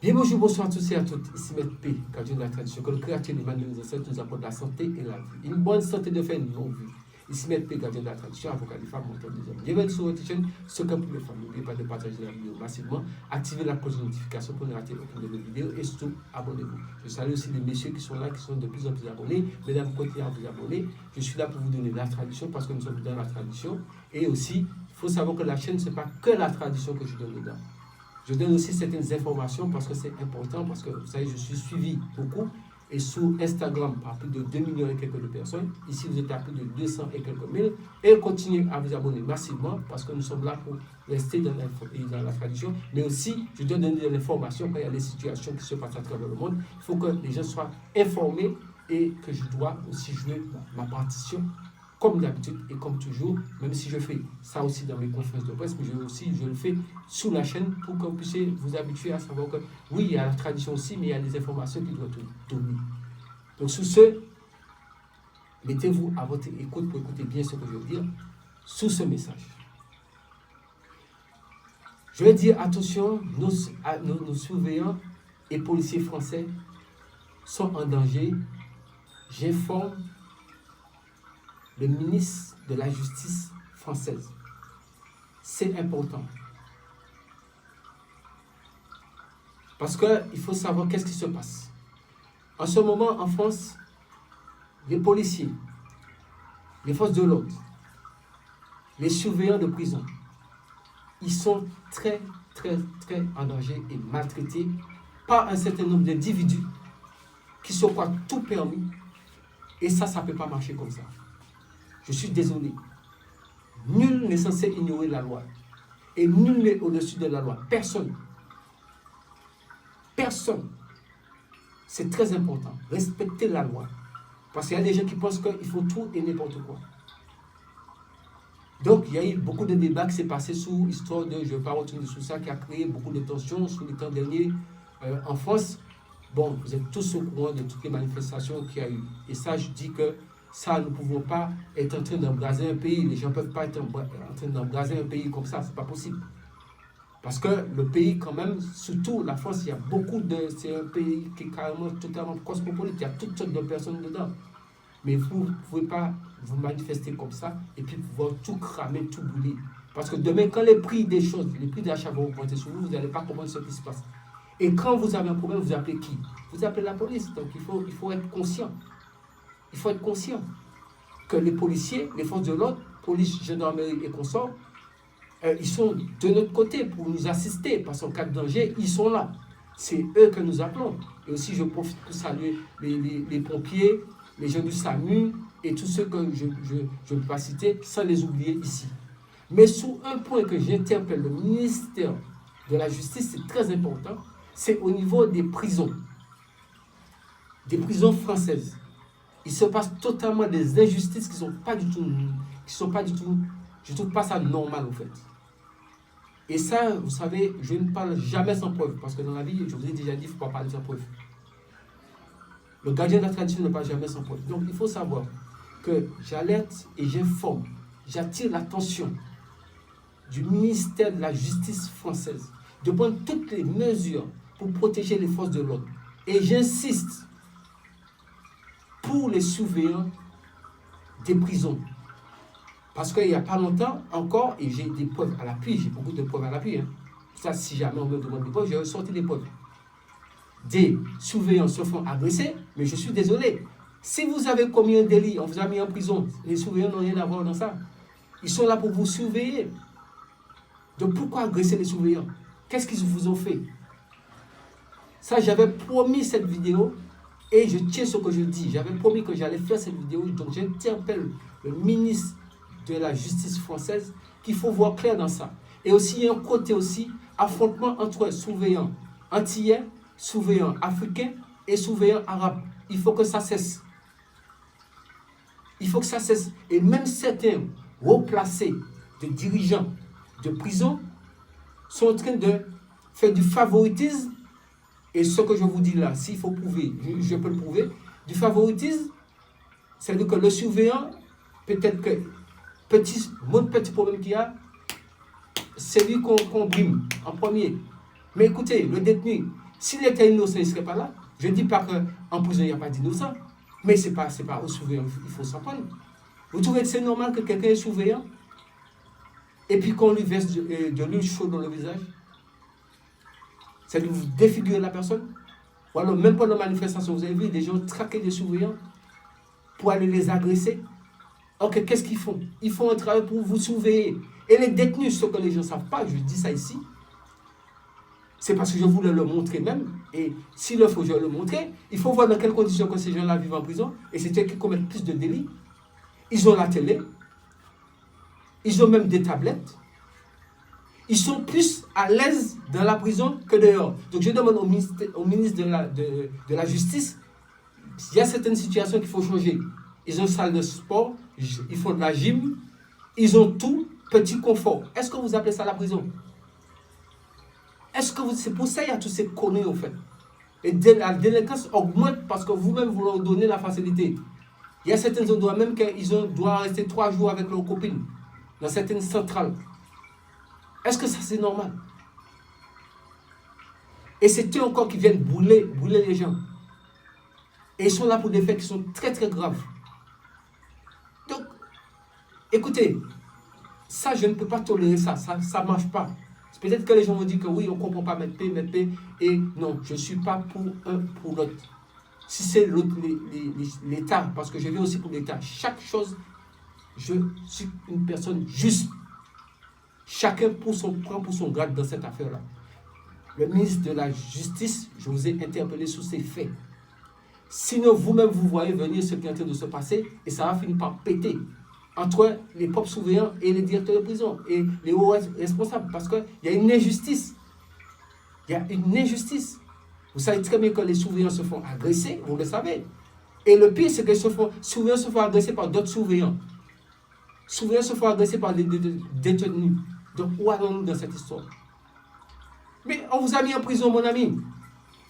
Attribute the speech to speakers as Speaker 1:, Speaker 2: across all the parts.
Speaker 1: Bien bonjour, bonsoir à tous et à toutes. Ici Maître P, gardien de la tradition. Que le créateur des manuels des ancêtres nous apporte la santé et la vie. Une bonne santé de faire une longue vie. Ici Maître P, gardien de la tradition, avocat des femmes, mentor des hommes. Bienvenue sur votre chaîne, ce que pour les femmes. N'oubliez pas de partager la vidéo massivement, activez la cloche de notification pour ne rater aucune de mes vidéos et surtout abonnez-vous. Je salue aussi les messieurs qui sont là, qui sont de plus en plus abonnés. Mesdames, continuez à vous abonner. Je suis là pour vous donner la tradition parce que nous sommes dans la tradition. Et aussi, il faut savoir que la chaîne, ce n'est pas que la tradition que je donne dedans. Je donne aussi certaines informations parce que c'est important, parce que vous savez, je suis suivi beaucoup et sur Instagram par plus de 2 millions et quelques de personnes. Ici, vous êtes à plus de 200 et quelques mille. Et continuez à vous abonner massivement parce que nous sommes là pour rester dans la tradition. Mais aussi, je dois donner de l'information quand il y a des situations qui se passent à travers le monde. Il faut que les gens soient informés et que je dois aussi jouer ma partition comme d'habitude et comme toujours, même si je fais ça aussi dans mes conférences de presse, mais je le fais sous la chaîne pour que vous puissiez vous habituer à savoir que oui, il y a la tradition aussi, mais il y a des informations qui doivent être données. Donc sous ce, mettez-vous à votre écoute pour écouter bien ce que je veux dire sous ce message. Je vais dire attention, nos surveillants et policiers français sont en danger. J'informe le ministre de la Justice française. C'est important. Parce qu'il faut savoir qu'est-ce qui se passe. En ce moment, en France, les policiers, les forces de l'ordre, les surveillants de prison, ils sont très, très, très en danger et maltraités par un certain nombre d'individus qui se croient tout permis. Et ça ne peut pas marcher comme ça. Je suis désolé. Nul n'est censé ignorer la loi. Et nul n'est au-dessus de la loi. Personne. Personne. C'est très important. Respecter la loi. Parce qu'il y a des gens qui pensent qu'il faut tout et n'importe quoi. Donc, il y a eu beaucoup de débats qui s'est passé sous l'histoire de, je ne vais pas retourner sur ça, qui a créé beaucoup de tensions sous les temps derniers en France. Bon, vous êtes tous au courant de toutes les manifestations qu'il y a eu. Et ça, je dis que ça, nous ne pouvons pas être en train d'embraser un pays. Les gens ne peuvent pas être en train d'embraser un pays comme ça. Ce n'est pas possible. Parce que le pays, quand même, surtout la France, il y a beaucoup de... C'est un pays qui est carrément totalement cosmopolite. Il y a toutes sortes de personnes dedans. Mais vous ne pouvez pas vous manifester comme ça et puis pouvoir tout cramer, tout brûler. Parce que demain, quand les prix des choses, les prix d'achat vont augmenter sur vous, vous n'allez pas comprendre ce qui se passe. Et quand vous avez un problème, vous appelez qui? Vous appelez la police. Donc, il faut être conscient. Il faut être conscient que les policiers, les forces de l'ordre, police, gendarmerie et consorts, ils sont de notre côté pour nous assister, parce qu'en cas de danger, ils sont là. C'est eux que nous appelons. Et aussi, je profite pour saluer les pompiers, les gens du SAMU et tous ceux que je ne peux pas citer, sans les oublier ici. Mais sous un point que j'interpelle le ministère de la Justice, c'est très important, c'est au niveau des prisons françaises. Il se passe totalement des injustices qui ne sont pas du tout, je ne trouve pas ça normal en fait. Et ça, vous savez, je ne parle jamais sans preuve, parce que dans la vie, je vous ai déjà dit, il ne faut pas parler sans preuve. Le gardien de la tradition ne parle jamais sans preuve. Donc il faut savoir que j'alerte et j'informe, j'attire l'attention du ministère de la Justice française de prendre toutes les mesures pour protéger les forces de l'ordre. Et j'insiste pour les surveillants des prisons. Parce qu'il n'y a pas longtemps encore, et j'ai des preuves à l'appui, j'ai beaucoup de preuves à l'appui. Ça, si jamais on me demande des preuves, j'ai ressorti des preuves. Des surveillants se font agresser, mais je suis désolé. Si vous avez commis un délit, on vous a mis en prison, les surveillants n'ont rien à voir dans ça. Ils sont là pour vous surveiller. Donc pourquoi agresser les surveillants? Qu'est-ce qu'ils vous ont fait? Ça, j'avais promis cette vidéo. Et je tiens ce que je dis. J'avais promis que j'allais faire cette vidéo. Donc j'interpelle le ministre de la Justice française qu'il faut voir clair dans ça. Et aussi, il y a un côté aussi, affrontement entre surveillants antillais, surveillants africains et surveillants arabes. Il faut que ça cesse. Il faut que ça cesse. Et même certains hauts placés de dirigeants de prison sont en train de faire du favoritisme. Et ce que je vous dis là, s'il faut prouver, je peux le prouver, du favoritisme, c'est-à-dire que le surveillant, peut-être que mon petit problème qu'il y a, c'est lui qu'on brime en premier. Mais écoutez, le détenu, S'il était innocent, il ne serait pas là. Je ne dis pas qu'en prison, il n'y a pas d'innocent. Mais ce n'est pas au surveillant il faut s'en prendre. Vous trouvez que c'est normal que quelqu'un est surveillant et puis qu'on lui verse de l'huile chaude dans le visage? Ça lui défigure la personne. Ou alors, même pendant la manifestation, vous avez vu des gens traquer des surveillants pour aller les agresser. Ok, qu'est-ce qu'ils font? Ils font un travail pour vous surveiller. Et les détenus, ce que les gens ne savent pas, je dis ça ici, c'est parce que je voulais le montrer même. Et s'il le faut, je vais le montrer. Il faut voir dans quelles conditions que ces gens-là vivent en prison. Et c'est eux qui commettent plus de délits. Ils ont la télé. Ils ont même des tablettes. Ils sont plus à l'aise dans la prison que dehors. Donc je demande au ministre de la Justice, il y a certaines situations qu'il faut changer. Ils ont une salle de sport, ils font de la gym, ils ont tout, petit confort. Est-ce que vous appelez ça la prison? Est-ce que c'est pour ça qu'il y a tous ces conneries en fait? Et la délinquance augmente parce que vous-même vous leur donnez la facilité. Il y a certains endroits même qu'ils doivent rester 3 jours avec leurs copines, dans certaines centrales. Est-ce que ça c'est normal? Et c'est eux encore qui viennent brûler les gens. Et ils sont là pour des faits qui sont très très graves. Donc, écoutez, ça je ne peux pas tolérer ça ne marche pas. Peut-être que les gens vont dire que oui, on ne comprend pas mettre paix, et non, je ne suis pas pour un pour l'autre. Si c'est l'État, parce que je vais aussi pour l'État, chaque chose, je suis une personne juste. Chacun prend pour son grade dans cette affaire-là. Le ministre de la Justice, je vous ai interpellé sur ces faits. Sinon, vous-même, vous voyez venir ce qui est en train de se passer et ça va finir par péter entre les propres surveillants et les directeurs de prison et les hauts responsables parce qu'il y a une injustice. Il y a une injustice. Vous savez très bien que les surveillants se font agresser, vous le savez. Et le pire, c'est que les surveillants se font agresser par d'autres surveillants. Les surveillants se font agresser par des détenus. Donc, où allons-nous dans cette histoire? Mais on vous a mis en prison, mon ami.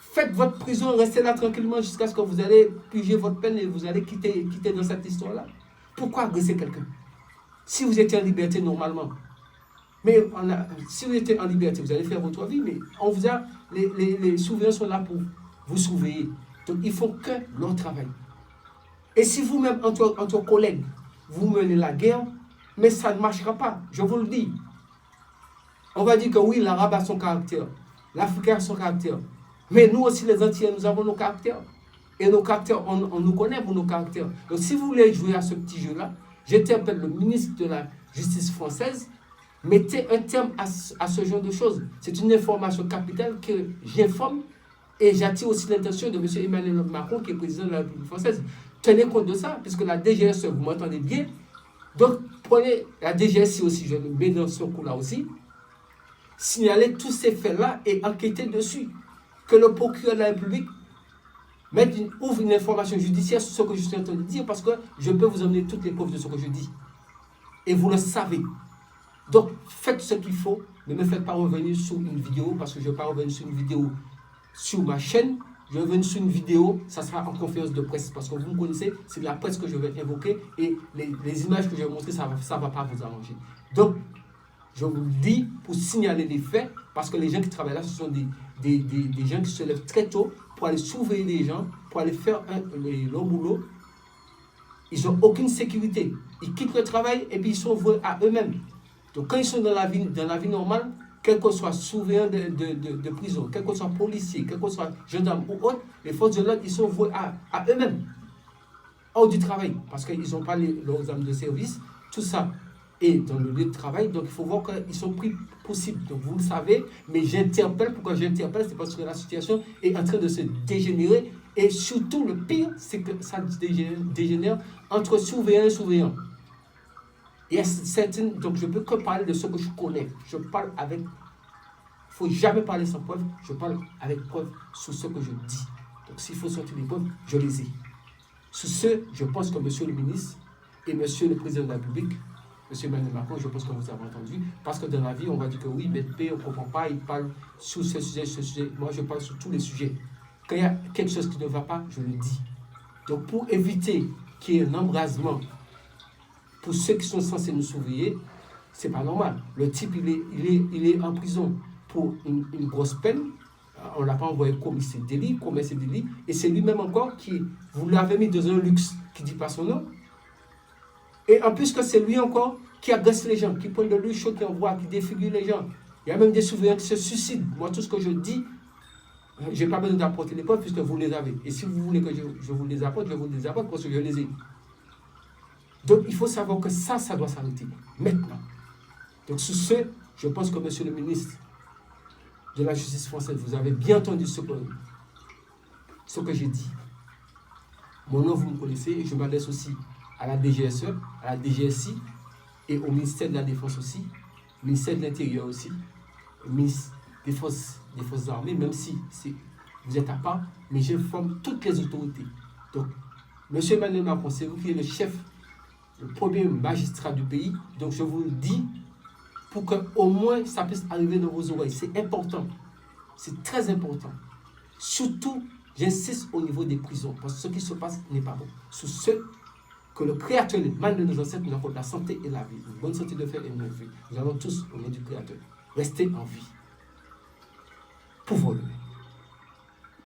Speaker 1: Faites votre prison, restez là tranquillement jusqu'à ce que vous allez piger votre peine et vous allez quitter dans cette histoire-là. Pourquoi agresser quelqu'un? Si vous étiez en liberté normalement. Mais si vous étiez en liberté, vous allez faire votre vie, mais les surveillants sont là pour vous surveiller. Donc, ils font que leur travail. Et si vous-même, entre collègues, vous menez la guerre, mais ça ne marchera pas, je vous le dis. On va dire que oui, l'Arabe a son caractère, l'Africain a son caractère. Mais nous aussi, les Antillais, nous avons nos caractères. Et nos caractères, on nous connaît pour nos caractères. Donc si vous voulez jouer à ce petit jeu-là, j'interpelle le ministre de la Justice française, mettez un terme à ce genre de choses. C'est une information capitale que j'informe et j'attire aussi l'attention de M. Emmanuel Macron, qui est président de la République française. Tenez compte de ça, puisque la DGSE, vous m'entendez bien. Donc prenez la DGSE aussi, je le mets dans ce coup-là aussi. Signaler tous ces faits-là et enquêter dessus. Que le procureur de la République ouvre une information judiciaire sur ce que je suis en train de dire, parce que je peux vous emmener toutes les preuves de ce que je dis. Et vous le savez. Donc, faites ce qu'il faut. Ne me faites pas revenir sur une vidéo, parce que je ne vais pas revenir sur une vidéo sur ma chaîne. Je vais revenir sur une vidéo, ça sera en conférence de presse, parce que vous me connaissez, c'est la presse que je vais évoquer, et les images que je vais montrer, ça ne va pas vous arranger. Donc, je vous le dis pour signaler les faits, parce que les gens qui travaillent là, ce sont des gens qui se lèvent très tôt pour aller surveiller les gens, pour aller faire leur boulot. Ils n'ont aucune sécurité. Ils quittent le travail et puis ils sont voués à eux-mêmes. Donc quand ils sont dans la vie normale, quel que soit surveillant de prison, quel que soit policier, quel que soit gendarme ou autre, les forces de l'ordre, ils sont voués à eux-mêmes, hors du travail, parce qu'ils n'ont pas leurs armes de service, tout ça est dans le lieu de travail, donc il faut voir qu'ils sont pris possible. Donc vous le savez, mais j'interpelle. Pourquoi j'interpelle? C'est parce que la situation est en train de se dégénérer, et surtout le pire, c'est que ça dégénère entre surveillant et surveillant. Et certaines, donc je ne peux que parler de ce que je connais. Je parle avec, il ne faut jamais parler sans preuve, je parle avec preuve sur ce que je dis. Donc s'il faut sortir des preuves, je les ai. Sur ce, je pense que monsieur le ministre et monsieur le président de la République, monsieur Emmanuel Macron, je pense que vous avez entendu, parce que dans la vie, on va dire que oui, mais on ne comprend pas, il parle sur ce sujet. Moi, je parle sur tous les sujets. Quand il y a quelque chose qui ne va pas, je le dis. Donc pour éviter qu'il y ait un embrasement pour ceux qui sont censés nous surveiller, c'est pas normal. Le type, il est en prison pour une grosse peine, on ne l'a pas envoyé commettre ces délits, et c'est lui-même encore qui, vous l'avez mis dans un luxe qui ne dit pas son nom, et en plus que c'est lui encore qui agresse les gens, qui prend de l'eau chaude, qui envoie, qui défigure les gens. Il y a même des surveillants qui se suicident. Moi, tout ce que je dis, je n'ai pas besoin d'apporter les preuves puisque vous les avez. Et si vous voulez que je vous les apporte, je vous les apporte parce que je les ai. Donc, il faut savoir que ça doit s'arrêter maintenant. Donc, sur ce, je pense que monsieur le ministre de la Justice française, vous avez bien entendu ce que j'ai dit. Mon nom, vous me connaissez, et je m'adresse aussi à la DGSE, à la DGSI, et au ministère de la Défense aussi, au ministère de l'Intérieur aussi, au ministère des Forces armées, même si vous êtes à part, mais je forme toutes les autorités. Donc, M. Emmanuel Macron, c'est vous qui êtes le chef, le premier magistrat du pays, donc je vous le dis, pour qu'au moins ça puisse arriver dans vos oreilles. C'est important, c'est très important. Surtout, j'insiste au niveau des prisons, parce que ce qui se passe n'est pas bon. Sous ce que le Créateur, les mal de nos ancêtres, nous accorde la santé et la vie, une bonne santé de fer et une bonne vie. Nous allons tous au nom du Créateur rester en vie. Pour vous.